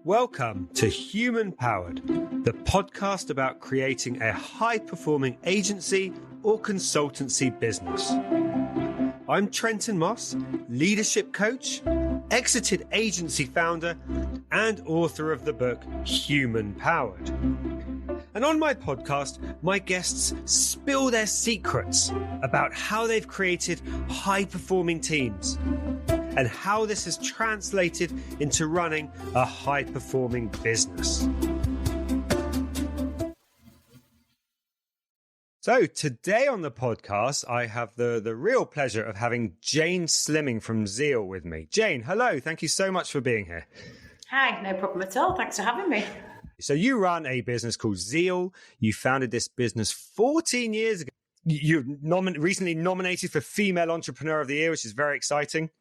Welcome to Human Powered, the podcast about creating a high-performing agency or consultancy business. I'm Trenton Moss, leadership coach, exited agency founder, and author of the book Human Powered. And on my podcast, my guests spill their secrets about how they've created high-performing teams and how this has translated into running a high-performing business. So today on the podcast, I have the real pleasure of having Jane Slimming from Zeal with me. Jane, hello. Thank you so much for being here. Hi, no problem at all. Thanks for having me. So you run a business called Zeal. You founded this business 14 years ago. You're recently nominated for Female Entrepreneur of the Year, which is very exciting.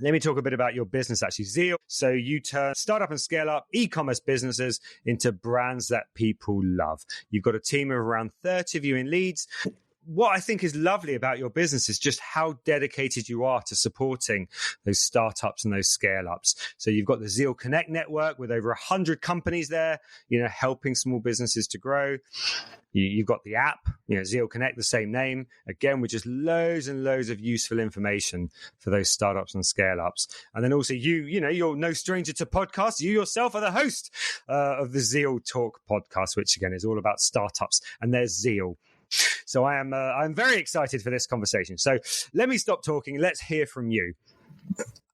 Let me talk a bit about your business, actually, Zeal. So you turn startup and scale up e-commerce businesses into brands that people love. You've got a team of around 30 of you in Leeds. What I think is lovely about your business is just how dedicated you are to supporting those startups and those scale ups. So you've got the Zeal Connect network with over 100 companies there, helping small businesses to grow. You've got the app, Zeal Connect, the same name, again, with just loads and loads of useful information for those startups and scale ups. And then also you're no stranger to podcasts. You yourself are the host of the Zeal Talk podcast, which again is all about startups, and there's Zeal. So I'm very excited for this conversation. So let me stop talking. Let's hear from you.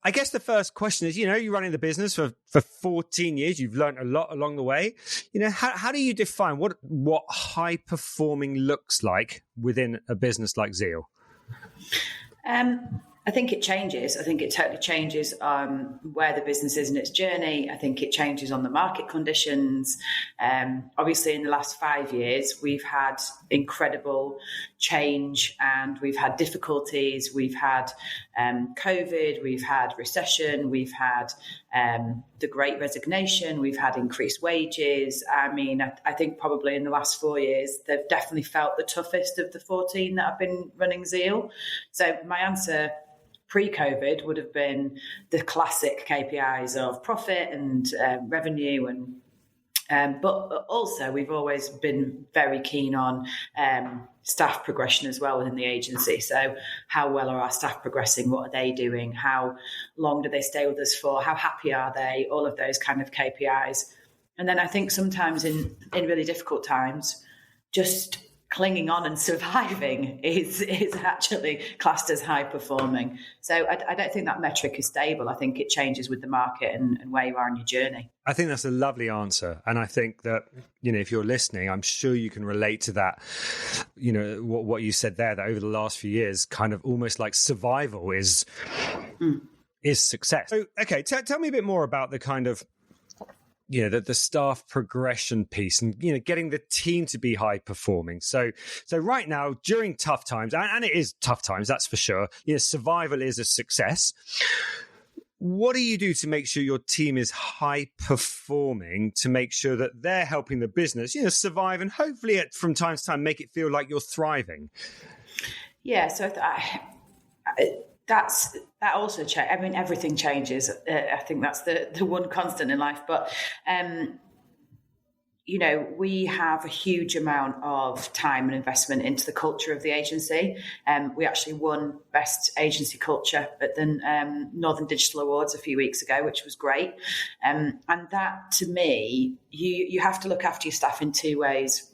I guess the first question is, you're running the business for 14 years. You've learned a lot along the way. How do you define what high performing looks like within a business like Zeal? I think it changes. I think it totally changes where the business is in its journey. I think it changes on the market conditions. Obviously, in the last 5 years, we've had incredible change and we've had difficulties. We've had COVID, we've had recession, we've had the Great Resignation, we've had increased wages. I mean, I think probably in the last 4 years, they've definitely felt the toughest of the 14 that have been running Zeal. So my answer pre-COVID would have been the classic KPIs of profit and revenue, but also we've always been very keen on staff progression as well within the agency. So how well are our staff progressing? What are they doing? How long do they stay with us for? How happy are they? All of those kind of KPIs. And then I think sometimes in really difficult times, just clinging on and surviving is actually classed as high performing. So I don't think that metric is stable. I think it changes with the market and where you are in your journey. I think that's a lovely answer. And I think that, if you're listening, I'm sure you can relate to that, what you said there, that over the last few years, kind of almost like survival is success. So, okay, tell me a bit more about the kind of, the staff progression piece and, getting the team to be high performing. So right now, during tough times, and it is tough times, that's for sure, survival is a success. What do you do to make sure your team is high performing, to make sure that they're helping the business, survive and hopefully from time to time make it feel like you're thriving? Yeah, so that also changes. I mean, everything changes. I think that's the one constant in life. But, we have a huge amount of time and investment into the culture of the agency. We actually won Best Agency Culture at the Northern Digital Awards a few weeks ago, which was great. And that, to me, you have to look after your staff in two ways.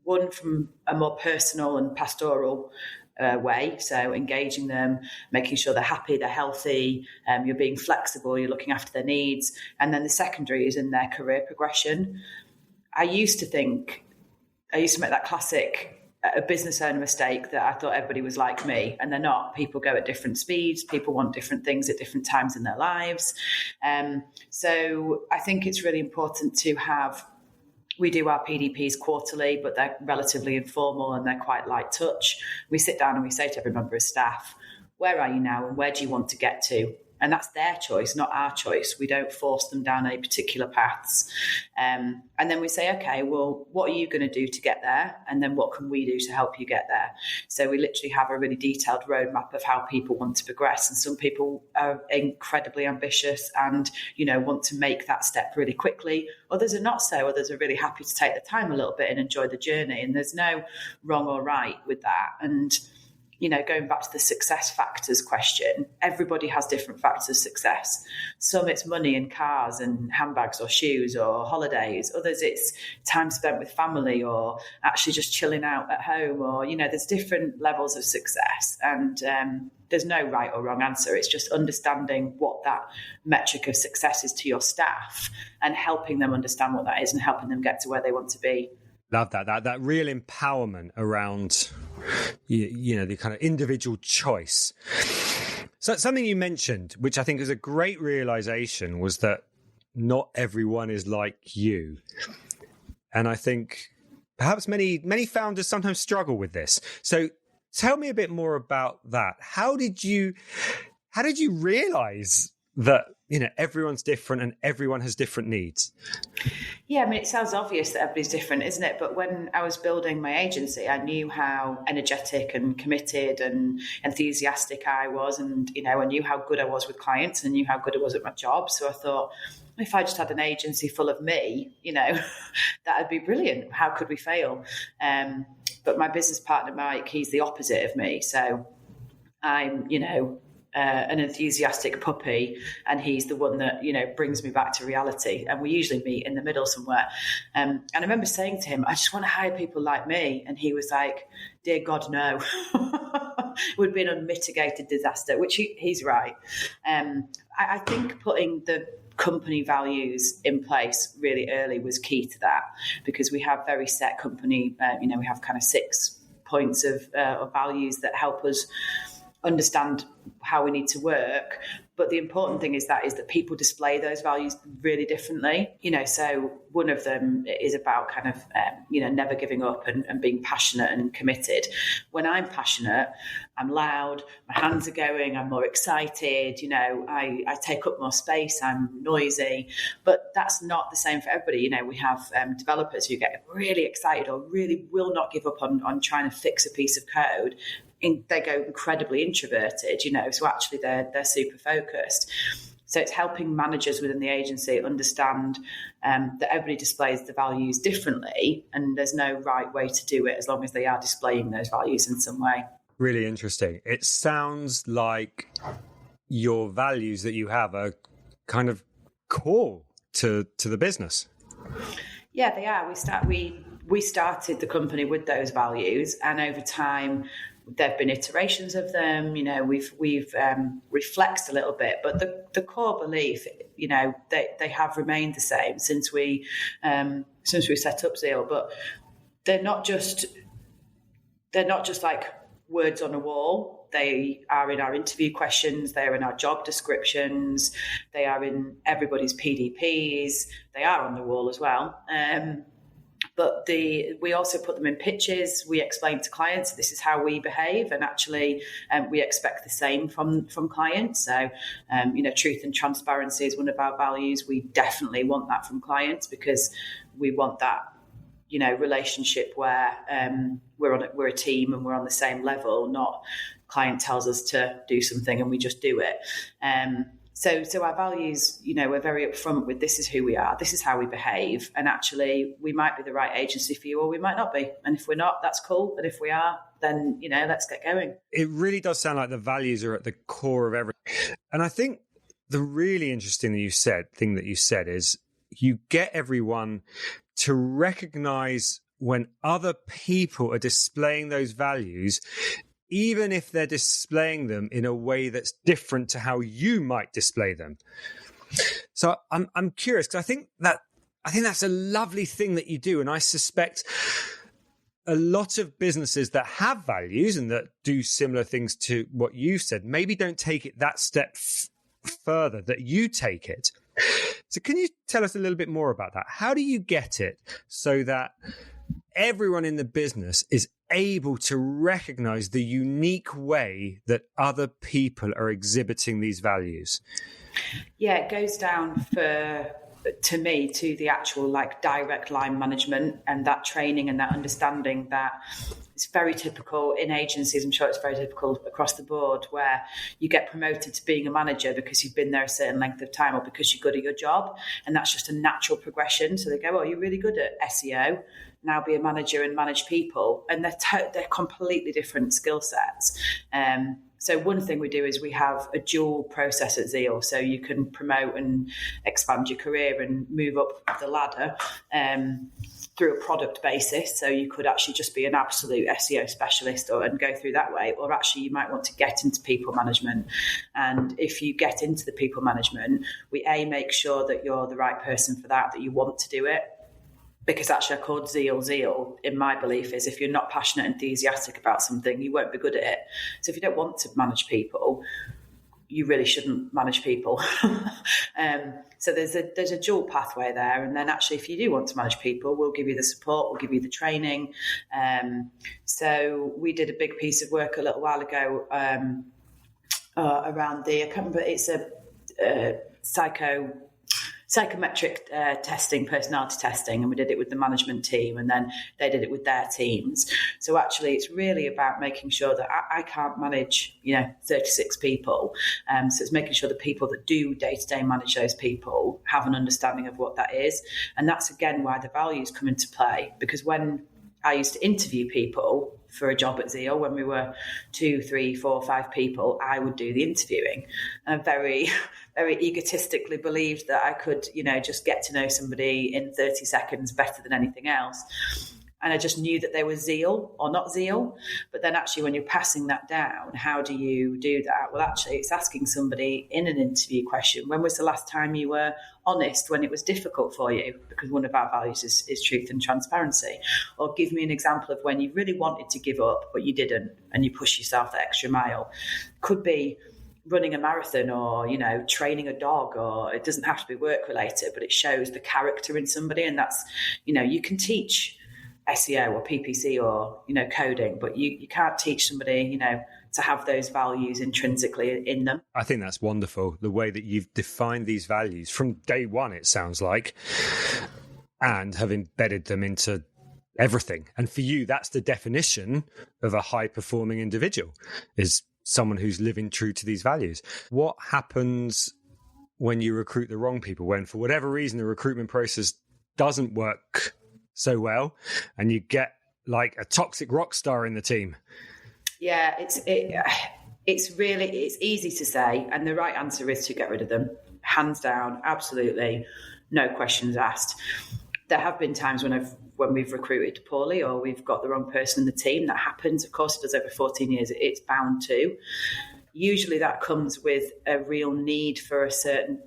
One, from a more personal and pastoral way, so engaging them, making sure they're happy, they're healthy, you're being flexible, you're looking after their needs. And then the secondary is in their career progression. I used to make that classic business owner mistake that I thought everybody was like me, and they're not. People go at different speeds, people want different things at different times in their lives. So I think it's really important to we do our PDPs quarterly, but they're relatively informal and they're quite light touch. We sit down and we say to every member of staff, where are you now and where do you want to get to? And that's their choice, not our choice. We don't force them down any particular paths. And then we say, okay, well, what are you going to do to get there? And then what can we do to help you get there? So we literally have a really detailed roadmap of how people want to progress. And some people are incredibly ambitious and, want to make that step really quickly. Others are not so. Others are really happy to take the time a little bit and enjoy the journey. And there's no wrong or right with that. And going back to the success factors question, everybody has different factors of success. Some it's money and cars and handbags or shoes or holidays. Others it's time spent with family or actually just chilling out at home, or, there's different levels of success. And there's no right or wrong answer. It's just understanding what that metric of success is to your staff and helping them understand what that is and helping them get to where they want to be. Love that real empowerment around, the kind of individual choice. So something you mentioned, which I think is a great realization, was that not everyone is like you. And I think perhaps many founders sometimes struggle with this. So tell me a bit more about that. How did you realize that, everyone's different and everyone has different needs? Yeah, I mean, it sounds obvious that everybody's different, isn't it? But when I was building my agency, I knew how energetic and committed and enthusiastic I was. And, I knew how good I was with clients and knew how good I was at my job. So I thought, if I just had an agency full of me, that'd be brilliant. How could we fail? But my business partner, Mike, he's the opposite of me. So I'm, an enthusiastic puppy, and he's the one that brings me back to reality, and we usually meet in the middle somewhere. And I remember saying to him, I just want to hire people like me, and he was like, dear God, no. It would be an unmitigated disaster, which he's right. I think putting the company values in place really early was key to that, because we have very set company, we have kind of 6 points of values that help us understand how we need to work. But the important thing is that people display those values really differently. So one of them is about kind of, never giving up and being passionate and committed. When I'm passionate, I'm loud, my hands are going, I'm more excited, I take up more space, I'm noisy. But that's not the same for everybody. We have developers who get really excited or really will not give up on trying to fix a piece of code. They go incredibly introverted, so actually they're super focused. So it's helping managers within the agency understand that everybody displays the values differently, and there's no right way to do it as long as they are displaying those values in some way. Really interesting. It sounds like your values that you have are kind of core to the business. Yeah, they are. We started the company with those values, and over time there've been iterations of them. We've reflexed a little bit, but the core belief, they have remained the same since we set up Zeal. But they're not just like words on a wall. They are in our interview questions. They are in our job descriptions. They are in everybody's PDPs. They are on the wall as well. But we also put them in pitches. We explain to clients this is how we behave, and actually we expect the same from clients. So, truth and transparency is one of our values. We definitely want that from clients, because we want that, relationship where we're a team and we're on the same level. Not client tells us to do something and we just do it. So our values, we're very upfront with this is who we are, this is how we behave. And actually, we might be the right agency for you, or we might not be. And if we're not, that's cool. But if we are, then, let's get going. It really does sound like the values are at the core of everything. And I think the really interesting thing that you said is you get everyone to recognize when other people are displaying those values, even if they're displaying them in a way that's different to how you might display them. So I'm curious, because I think that's a lovely thing that you do. And I suspect a lot of businesses that have values and that do similar things to what you said, maybe don't take it that step further that you take it. So can you tell us a little bit more about that? How do you get it so that everyone in the business is able to recognize the unique way that other people are exhibiting these values? Yeah, it goes down to me to the actual like direct line management and that training and that understanding that it's very typical in agencies. I'm sure it's very typical across the board where you get promoted to being a manager because you've been there a certain length of time or because you're good at your job. And that's just a natural progression. So they go, oh, you're really good at SEO. Now be a manager and manage people. And they're completely different skill sets. So one thing we do is we have a dual process at Zeal. So you can promote and expand your career and move up the ladder through a product basis. So you could actually just be an absolute SEO specialist and go through that way. Or actually you might want to get into people management. And if you get into the people management, we make sure that you're the right person for that you want to do it. Because actually I called Zeal, in my belief, is if you're not passionate and enthusiastic about something, you won't be good at it. So if you don't want to manage people, you really shouldn't manage people. So there's a dual pathway there. And then actually, if you do want to manage people, we'll give you the support, we'll give you the training. So we did a big piece of work a little while ago around I can't remember, it's a psychometric testing, personality testing, and we did it with the management team, and then they did it with their teams. So actually, it's really about making sure that I can't manage, 36 people. So it's making sure the people that do day-to-day manage those people have an understanding of what that is. And that's, again, why the values come into play. Because when I used to interview people for a job at Zeal, when we were 2, 3, 4, 5 people, I would do the interviewing. And I very, very egotistically believed that I could, just get to know somebody in 30 seconds better than anything else. And I just knew that they were Zeal or not Zeal. But then actually when you're passing that down, how do you do that? Well, actually, it's asking somebody in an interview question, when was the last time you were honest when it was difficult for you? Because one of our values is truth and transparency. Or give me an example of when you really wanted to give up, but you didn't, and you push yourself the extra mile. Could be running a marathon or, training a dog, or it doesn't have to be work related, but it shows the character in somebody. And that's, you can teach SEO or PPC or, coding, but you can't teach somebody, to have those values intrinsically in them. I think that's wonderful, the way that you've defined these values from day one, it sounds like, and have embedded them into everything. And for you, that's the definition of a high-performing individual, is someone who's living true to these values. What happens when you recruit the wrong people, when for whatever reason the recruitment process doesn't work so well and you get like a toxic rock star in the team? Yeah, it's easy to say, and the right answer is to get rid of them, hands down, absolutely, no questions asked. There have been times when we've recruited poorly or we've got the wrong person in the team. That happens. Of course, it does over 14 years. It's bound to. Usually that comes with a real need for a certain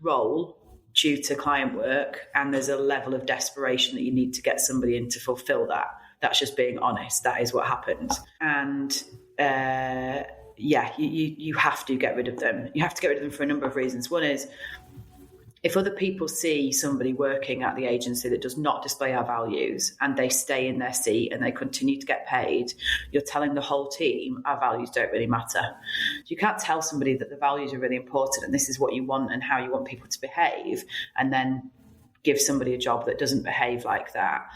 role due to client work, and there's a level of desperation that you need to get somebody in to fulfill that. That's just being honest. That is what happens. And you have to get rid of them. You have to get rid of them for a number of reasons. One is, if other people see somebody working at the agency that does not display our values and they stay in their seat and they continue to get paid, you're telling the whole team our values don't really matter. You can't tell somebody that the values are really important and this is what you want and how you want people to behave, and then give somebody a job that doesn't behave like that.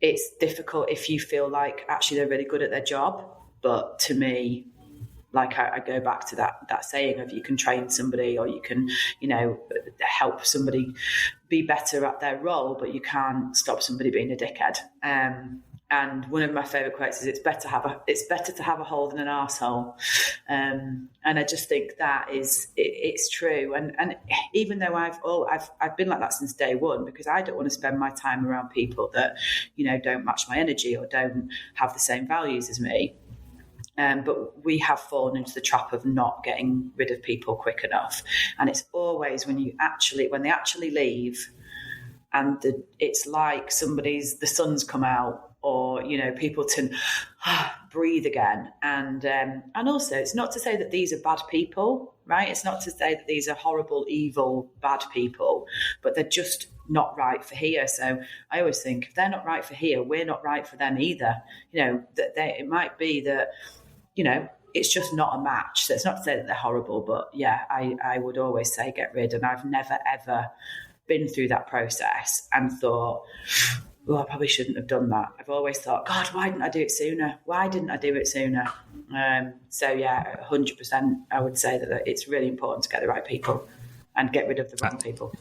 It's difficult if you feel like actually they're really good at their job. But to me, like I go back to that saying of, you can train somebody or you can, help somebody be better at their role, but you can't stop somebody being a dickhead. And one of my favourite quotes is, it's better to have a hole than an arsehole. And I just think that it's true. And even though I've been like that since day one, because I don't want to spend my time around people that, don't match my energy or don't have the same values as me. But we have fallen into the trap of not getting rid of people quick enough. And it's always when they actually leave, and it's like the sun's come out, or, people to breathe again. And also, it's not to say that these are bad people. right? It's not to say that these are horrible, evil, bad people, but they're just not right for here. So I always think if they're not right for here, we're not right for them either. It might be that, it's just not a match. So it's not to say that they're horrible, but yeah, I would always say get rid. And I've never, ever been through that process and thought, oh, I probably shouldn't have done that. I've always thought, God, why didn't I do it sooner? Why didn't I do it sooner? So yeah, 100%, I would say that it's really important to get the right people and get rid of the wrong people.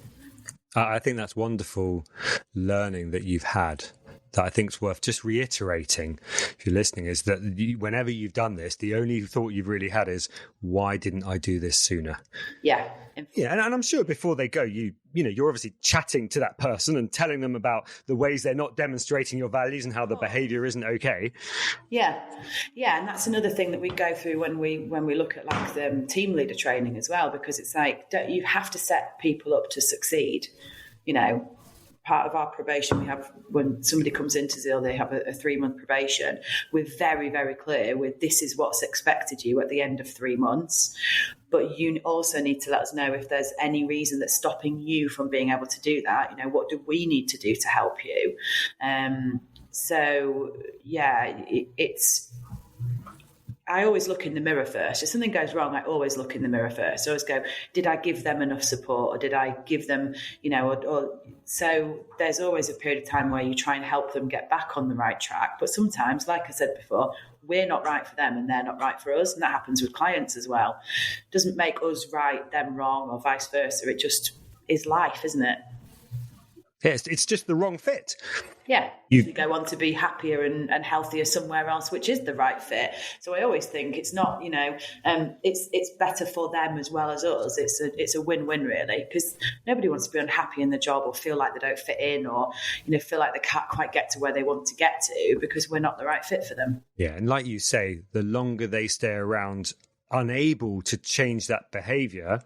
I think that's wonderful learning that you've had. That I think is worth just reiterating, if you're listening, is that whenever you've done this, the only thought you've really had is, why didn't I do this sooner? Yeah. Yeah, and I'm sure before they go, you're obviously chatting to that person and telling them about the ways they're not demonstrating your values and how the behaviour isn't okay. Yeah, and that's another thing that we go through when we look at like the team leader training as well, because it's like you have to set people up to succeed. Part of our probation, we have when somebody comes into Zeal, they have a 3-month probation. We're very, very clear with this is what's expected you at the end of 3 months. But you also need to let us know if there's any reason that's stopping you from being able to do that. What do we need to do to help you? So, yeah, I always look in the mirror first. If something goes wrong, I always look in the mirror first. I always go, did I give them enough support, or did I give them, so there's always a period of time where you try and help them get back on the right track. But sometimes, like I said before, we're not right for them and they're not right for us. And that happens with clients as well. It doesn't make us right, them wrong, or vice versa. It just is life, isn't it? Yes, it's just the wrong fit. Yeah, you go on to be happier and healthier somewhere else, which is the right fit. So I always think it's not, it's better for them as well as us. It's a win-win really, because nobody wants to be unhappy in the job or feel like they don't fit in, or feel like they can't quite get to where they want to get to because we're not the right fit for them. Yeah, and like you say, the longer they stay around unable to change that behaviour,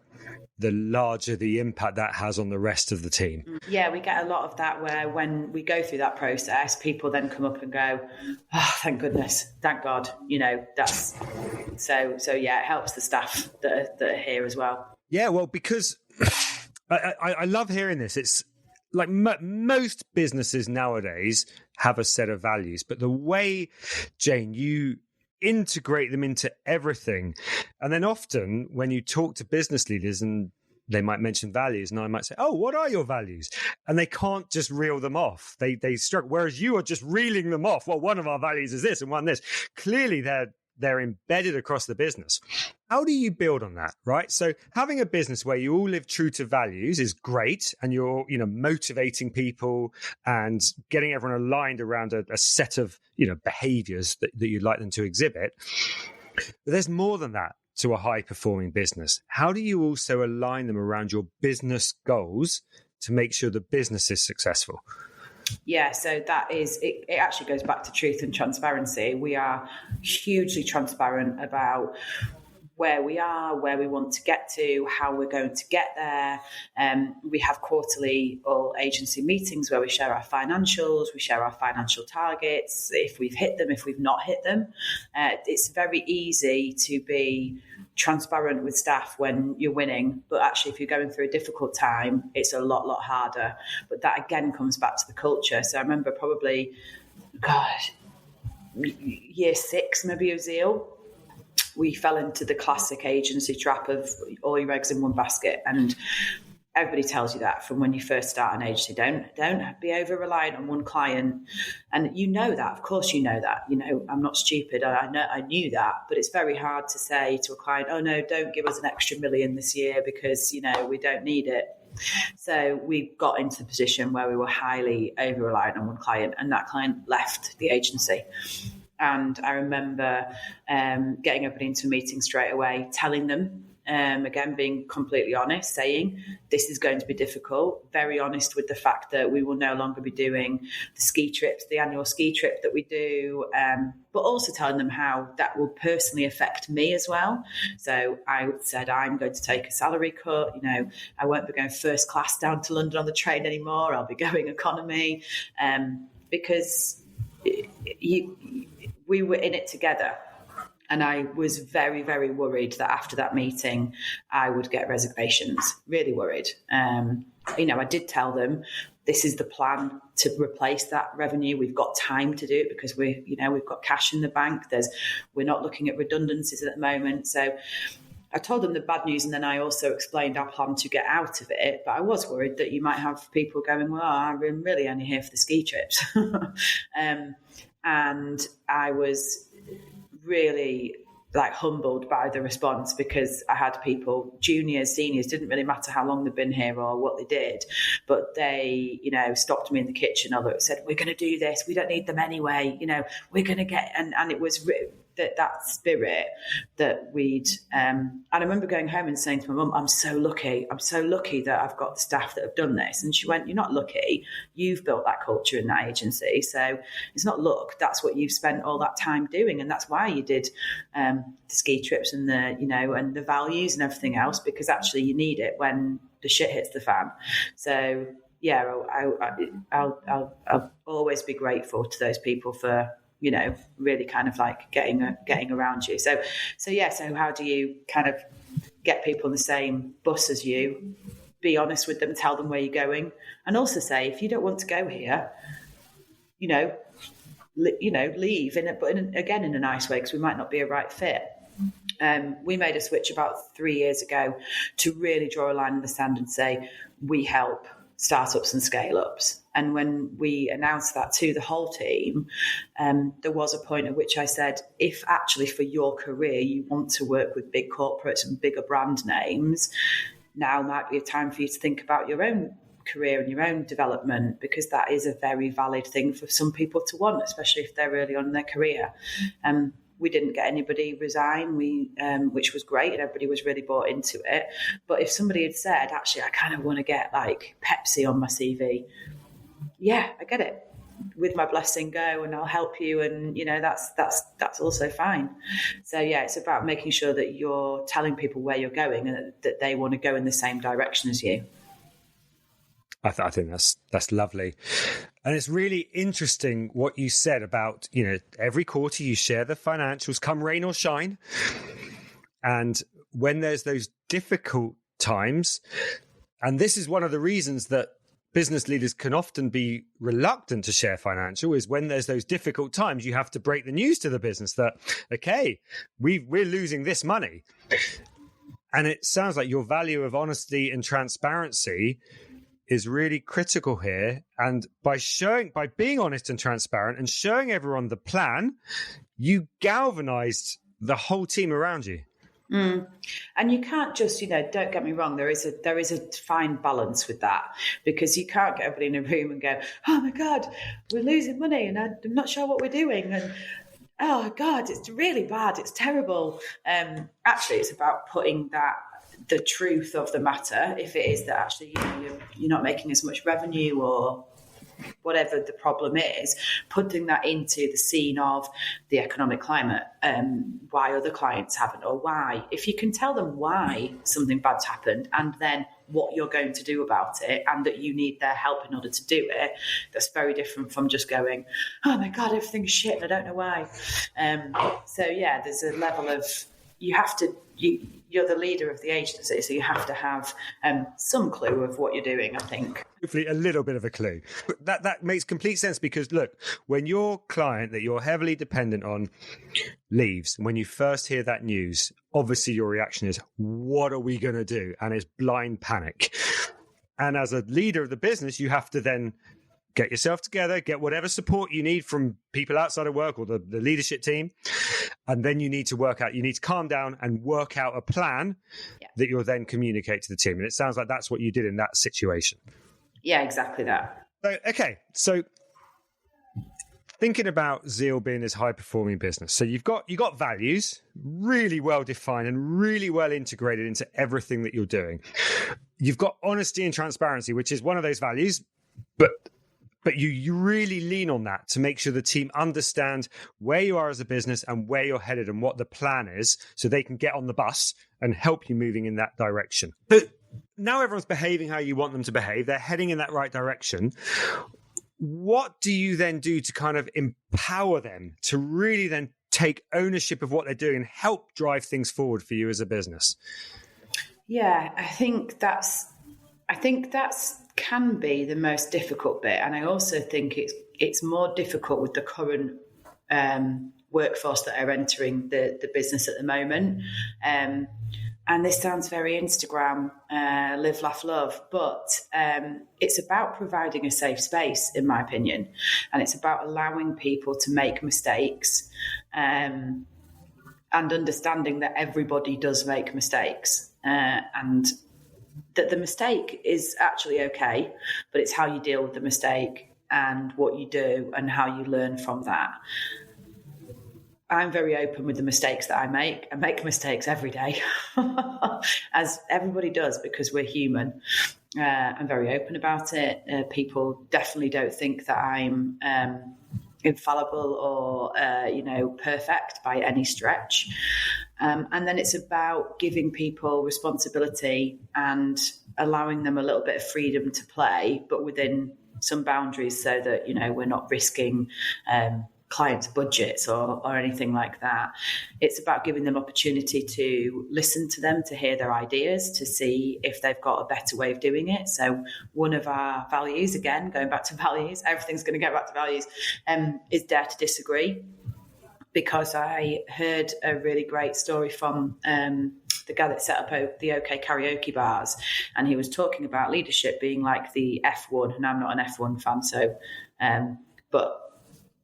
the larger the impact that has on the rest of the team. Yeah, we get a lot of that where when we go through that process, people then come up and go, oh, thank goodness, thank God, that's so yeah, it helps the staff that are here as well. Yeah, well, because I love hearing this. It's like most businesses nowadays have a set of values, but the way, Jane, you integrate them into everything. And then often when you talk to business leaders and they might mention values, and I might say, oh, what are your values? And they can't just reel them off. They struggle. Whereas you are just reeling them off. Well, one of our values is this and one this. Clearly they're embedded across the business. How do you build on that, right? So having a business where you all live true to values is great, and you're, motivating people and getting everyone aligned around a set of, behaviors that you'd like them to exhibit. But there's more than that to a high-performing business. How do you also align them around your business goals to make sure the business is successful? Yeah, so that is, it actually goes back to truth and transparency. We are hugely transparent about where we are, where we want to get to, how we're going to get there. We have quarterly all agency meetings where we share our financials, we share our financial targets, if we've hit them, if we've not hit them. It's very easy to be transparent with staff when you're winning, but actually if you're going through a difficult time, it's a lot harder. But that again comes back to the culture. So I remember probably, year 6 maybe of Zeal, we fell into the classic agency trap of all your eggs in one basket. And everybody tells you that from when you first start an agency. Don't be over reliant on one client. And that, of course you know that. I'm not stupid. I knew that, but it's very hard to say to a client, oh no, don't give us an extra $1 million this year because we don't need it. So we got into the position where we were highly over reliant on one client, and that client left the agency. And I remember getting everybody into a meeting straight away, telling them, again, being completely honest, saying this is going to be difficult, very honest with the fact that we will no longer be doing the ski trips, the annual ski trip that we do, but also telling them how that will personally affect me as well. So I said, I'm going to take a salary cut. I won't be going first class down to London on the train anymore. I'll be going economy because we were in it together. And I was very, very worried that after that meeting, I would get resignations, really worried. I did tell them, this is the plan to replace that revenue. We've got time to do it because we've got cash in the bank. We're not looking at redundancies at the moment. So I told them the bad news, and then I also explained our plan to get out of it. But I was worried that you might have people going, well, I'm really only here for the ski trips. And I was really humbled by the response, because I had people, juniors, seniors, didn't really matter how long they'd been here or what they did, but they, stopped me in the kitchen or said, we're going to do this. We don't need them anyway. We're going to get, and it was that spirit that we'd, and I remember going home and saying to my mum, I'm so lucky that I've got the staff that have done this. And she went, you're not lucky. You've built that culture in that agency. So it's not luck. That's what you've spent all that time doing. And that's why you did the ski trips and and the values and everything else, because actually you need it when the shit hits the fan. So yeah, I'll always be grateful to those people for, really kind of getting around you. So how do you kind of get people in the same bus as you? Be honest with them, tell them where you're going, and also say, if you don't want to go here, leave again in a nice way, because we might not be a right fit. We made a switch about 3 years ago to really draw a line in the sand and say, we help startups and scale-ups. And when we announced that to the whole team, there was a point at which I said, if actually for your career you want to work with big corporates and bigger brand names, now might be a time for you to think about your own career and your own development, because that is a very valid thing for some people to want, especially if they're early on in their career. We didn't get anybody resign, which was great, and everybody was really bought into it. But if somebody had said, actually, I kind of want to get Pepsi on my CV, yeah, I get it. With my blessing, go, and I'll help you, and that's also fine. So yeah, it's about making sure that you're telling people where you're going and that they want to go in the same direction as you. I think that's lovely. And it's really interesting what you said about, every quarter you share the financials, come rain or shine. And when there's those difficult times, and this is one of the reasons that business leaders can often be reluctant to share financial, is when there's those difficult times, you have to break the news to the business that, okay, we're losing this money. And it sounds like your value of honesty and transparency is really critical here. And by being honest and transparent and showing everyone the plan, you galvanized the whole team around you. And you can't just, don't get me wrong, there is a fine balance with that, because you can't get everybody in a room and go, oh my God, we're losing money and I'm not sure what we're doing. And oh God, it's really bad. It's terrible. Actually, it's about putting the truth of the matter, if it is that actually you're not making as much revenue or whatever the problem is, putting that into the scene of the economic climate, why other clients haven't, or why, if you can tell them why something bad's happened and then what you're going to do about it, and that you need their help in order to do it, that's very different from just going, oh my God, everything's shit and I don't know why. So yeah, there's a level of, you're the leader of the agency, so you have to have some clue of what you're doing, I think. Hopefully a little bit of a clue. That makes complete sense, because look, when your client that you're heavily dependent on leaves, when you first hear that news, obviously your reaction is, what are we going to do? And it's blind panic. And as a leader of the business, you have to then get yourself together, get whatever support you need from people outside of work or the leadership team. And then you need to calm down and work out a plan that you'll then communicate to the team. And it sounds like that's what you did in that situation. Yeah, exactly that. So thinking about Zeal being this high-performing business, so you've got values really well defined and really well integrated into everything that you're doing. You've got honesty and transparency, which is one of those values, but you really lean on that to make sure the team understand where you are as a business and where you're headed and what the plan is, so they can get on the bus and help you moving in that direction. But now everyone's behaving how you want them to behave. They're heading in that right direction. What do you then do to kind of empower them to really then take ownership of what they're doing and help drive things forward for you as a business? Yeah, I think that's can be the most difficult bit, and I also think it's more difficult with the current workforce that are entering the business at the moment. And this sounds very Instagram, live, laugh, love, but it's about providing a safe space, in my opinion, and it's about allowing people to make mistakes and understanding that everybody does make mistakes, and that the mistake is actually okay, but it's how you deal with the mistake and what you do and how you learn from that. I'm very open with the mistakes that I make. I make mistakes every day, as everybody does, because we're human. I'm very open about it. People definitely don't think that I'm infallible or, perfect by any stretch. And then it's about giving people responsibility and allowing them a little bit of freedom to play, but within some boundaries so that, we're not risking clients' budgets or anything like that. It's about giving them opportunity to listen to them, to hear their ideas, to see if they've got a better way of doing it. So one of our values, again, going back to values, everything's going to go back to values, is dare to disagree. Because I heard a really great story from the guy that set up the OK Karaoke bars, and he was talking about leadership being like the F1, and I'm not an F1 fan, so but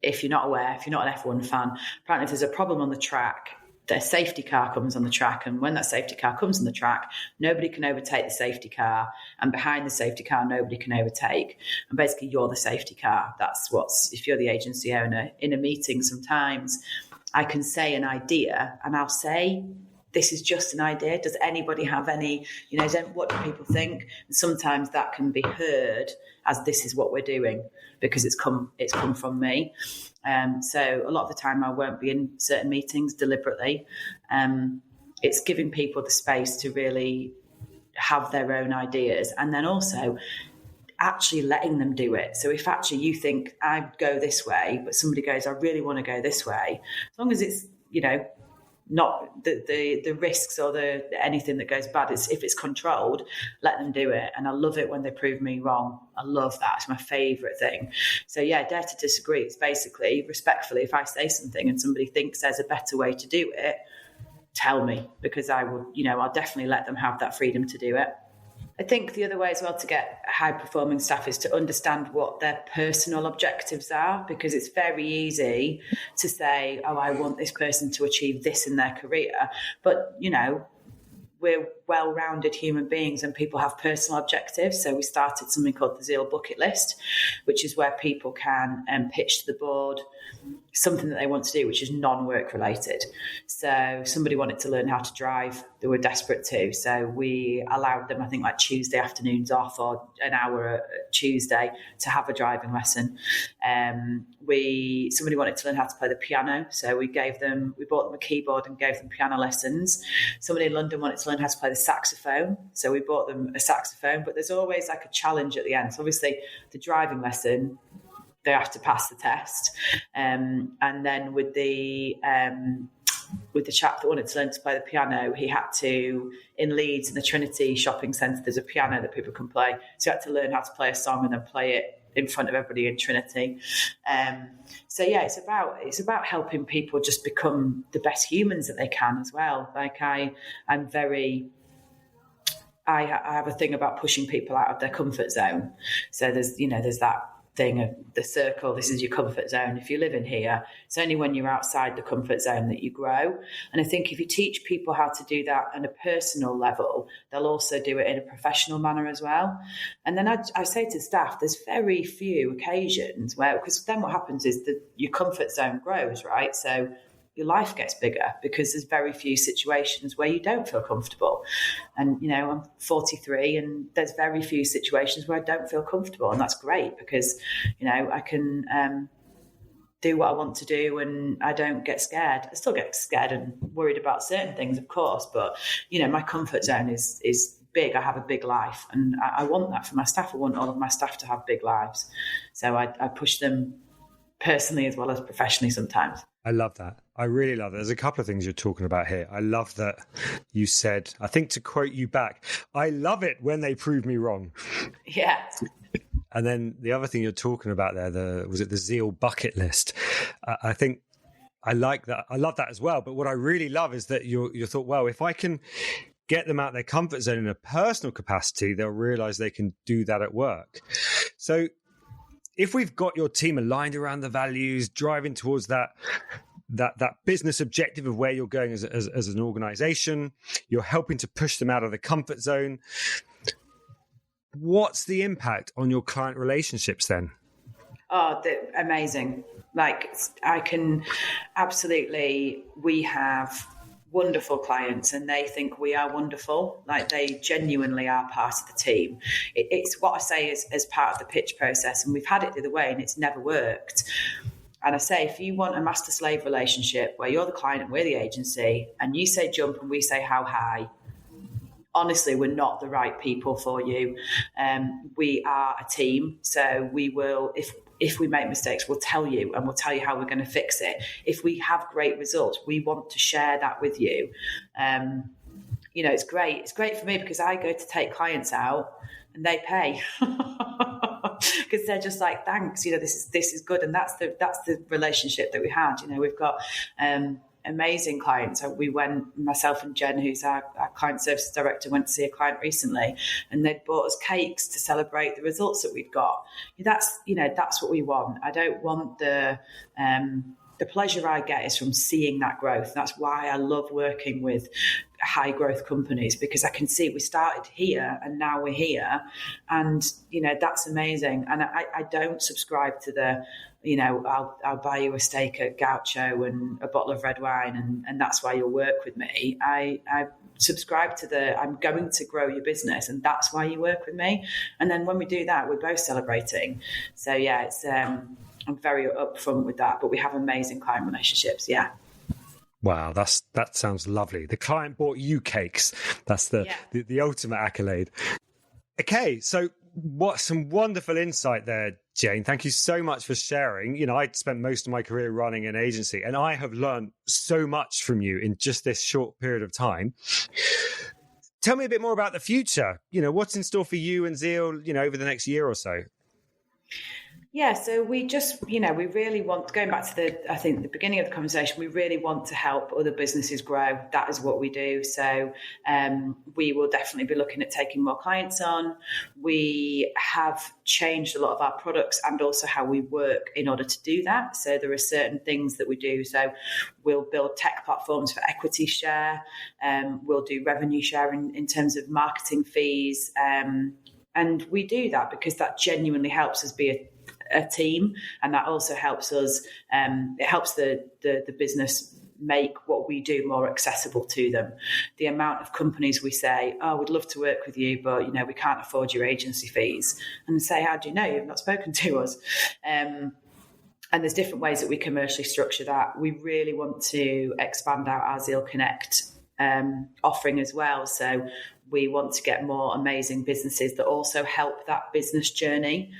if you're not aware, if you're not an F1 fan, apparently if there's a problem on the track, the safety car comes on the track, and when that safety car comes on the track, nobody can overtake the safety car, and behind the safety car, nobody can overtake, and basically you're the safety car. That's if you're the agency owner in a meeting, sometimes I can say an idea, and I'll say, this is just an idea. Does anybody have any, what do people think? And sometimes that can be heard as this is what we're doing, because it's come from me. So a lot of the time I won't be in certain meetings deliberately. It's giving people the space to really have their own ideas, and then also actually letting them do it. So if actually you think I'd go this way, but somebody goes, I really want to go this way, as long as it's, not the risks or anything that goes bad. If it's controlled, let them do it. And I love it when they prove me wrong. I love that. It's my favourite thing. So yeah, dare to disagree. It's basically respectfully, if I say something and somebody thinks there's a better way to do it, tell me, because I will, I'll definitely let them have that freedom to do it. I think the other way as well to get high-performing staff is to understand what their personal objectives are, because it's very easy to say, oh, I want this person to achieve this in their career. But, we're well-rounded human beings and people have personal objectives. So we started something called the Zeal Bucket List, which is where people can pitch to the board something that they want to do, which is non-work related. So somebody wanted to learn how to drive. They were desperate to. So we allowed them, I think, like Tuesday afternoons off or an hour Tuesday to have a driving lesson. Somebody wanted to learn how to play the piano. So we bought them a keyboard and gave them piano lessons. Somebody in London wanted to learn how to play the saxophone. So we bought them a saxophone, but there's always like a challenge at the end. So obviously the driving lesson, they have to pass the test. And then with the chap that wanted to learn to play the piano, he had to, in Leeds, in the Trinity shopping centre, there's a piano that people can play. So he had to learn how to play a song and then play it in front of everybody in Trinity. So yeah, it's about helping people just become the best humans that they can as well. Like I have a thing about pushing people out of their comfort zone. So there's that thing of the circle. This is your comfort zone. If you live in here, it's only when you're outside the comfort zone that you grow. And I think if you teach people how to do that on a personal level, they'll also do it in a professional manner as well. And then I say to staff, there's very few occasions where, because then what happens is that your comfort zone grows, right? So your life gets bigger because there's very few situations where you don't feel comfortable. And, I'm 43 and there's very few situations where I don't feel comfortable. And that's great because, I can do what I want to do and I don't get scared. I still get scared and worried about certain things, of course, but, my comfort zone is big. I have a big life and I want that for my staff. I want all of my staff to have big lives. So I push them personally as well as professionally sometimes. I love that. I really love that. There's a couple of things you're talking about here. I love that you said, I think to quote you back, I love it when they prove me wrong. Yeah. And then the other thing you're talking about there, was it the Zeal Bucket List? I think I like that. I love that as well. But what I really love is that you thought, well, if I can get them out of their comfort zone in a personal capacity, they'll realize they can do that at work. So if we've got your team aligned around the values, driving towards that business objective of where you're going as an organization, you're helping to push them out of the comfort zone. What's the impact on your client relationships then? Oh, amazing. Like, I can absolutely, we have wonderful clients and they think we are wonderful. Like, they genuinely are part of the team. It's what I say is as part of the pitch process, and we've had it the other way and it's never worked. And I say, if you want a master-slave relationship where you're the client and we're the agency, and you say jump and we say how high, honestly, we're not the right people for you. We are a team, so we will, if we make mistakes, we'll tell you, and we'll tell you how we're going to fix it. If we have great results, we want to share that with you. It's great. It's great for me because I go to take clients out and they pay because they're just like, thanks, this is good. And that's the relationship that we had. We've got amazing clients. We went, myself and Jen, who's our client services director, went to see a client recently, and they'd bought us cakes to celebrate the results that we'd got. That's what we want. I don't want the pleasure I get is from seeing that growth. That's why I love working with high growth companies, because I can see we started here and now we're here, and that's amazing. And I don't subscribe to the I'll buy you a steak at Gaucho and a bottle of red wine and that's why you'll work with me. I subscribe to I'm going to grow your business and that's why you work with me. And then when we do that, we're both celebrating. So yeah, it's I'm very upfront with that, but we have amazing client relationships. Yeah. Wow, that sounds lovely. The client bought you cakes. That's the ultimate accolade. Okay, so what some wonderful insight there, Jane. Thank you so much for sharing. I spent most of my career running an agency, and I have learned so much from you in just this short period of time. Tell me a bit more about the future. What's in store for you and Zeal, over the next year or so? Yeah, so we just, we really want, going back to the beginning of the conversation, we really want to help other businesses grow. That is what we do. So we will definitely be looking at taking more clients on. We have changed a lot of our products and also how we work in order to do that. So there are certain things that we do. So we'll build tech platforms for equity share. We'll do revenue share in terms of marketing fees. And we do that because that genuinely helps us be a team, and that also helps us. It helps the business make what we do more accessible to them. The amount of companies we say, "Oh, we'd love to work with you, but we can't afford your agency fees," and they say, "How do you know? You've not spoken to us." And there's different ways that we commercially structure that. We really want to expand out our Zeal Connect offering as well. So we want to get more amazing businesses that also help that business journey.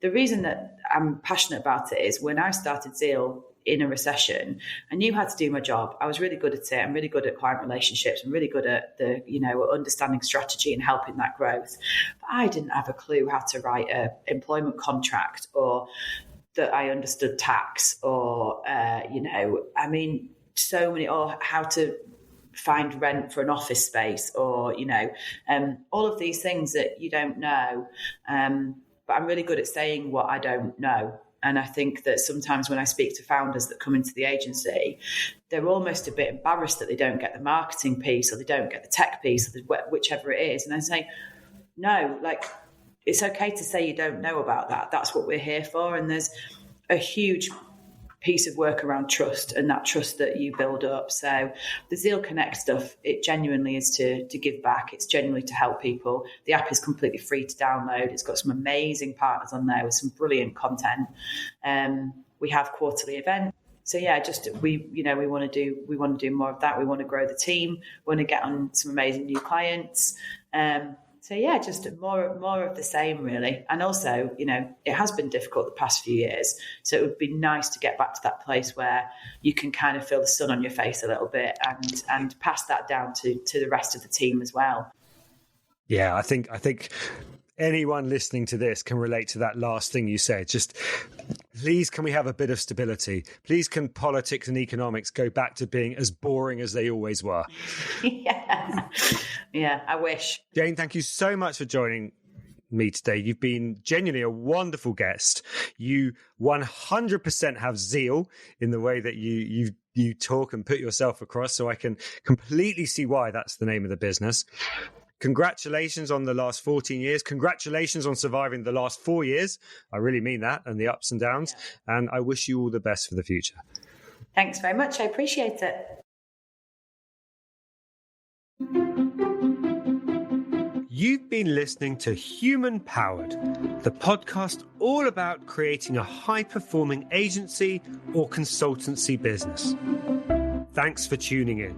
The reason that I'm passionate about it is when I started Zeal in a recession, I knew how to do my job. I was really good at it. I'm really good at client relationships. I'm really good at understanding strategy and helping that growth. But I didn't have a clue how to write an employment contract, or that I understood tax, or, so many, or how to find rent for an office space, or, all of these things that you don't know. But I'm really good at saying what I don't know. And I think that sometimes when I speak to founders that come into the agency, they're almost a bit embarrassed that they don't get the marketing piece, or they don't get the tech piece, or whichever it is. And I say, no, it's okay to say you don't know about that. That's what we're here for. And there's a huge piece of work around trust, and that trust that you build up. So the Zeal Connect stuff, it genuinely is to give back. It's genuinely to help people. The app is completely free to download. It's got some amazing partners on there with some brilliant content. We have quarterly events. So yeah, we want to do more of that. We want to grow the team. We want to get on some amazing new clients. So yeah, just more of the same, really. And also, it has been difficult the past few years. So it would be nice to get back to that place where you can kind of feel the sun on your face a little bit and pass that down to the rest of the team as well. Yeah, I think anyone listening to this can relate to that last thing you said. Just please, can we have a bit of stability? Please, can politics and economics go back to being as boring as they always were? Yeah, I wish. Jane, thank you so much for joining me today. You've been genuinely a wonderful guest. You 100% have zeal in the way that you talk and put yourself across, so I can completely see why that's the name of the business. Congratulations on the last 14 years. Congratulations on surviving the last 4 years. I really mean that, and the ups and downs. Yeah. And I wish you all the best for the future. Thanks very much. I appreciate it. You've been listening to Human Powered, the podcast all about creating a high-performing agency or consultancy business. Thanks for tuning in.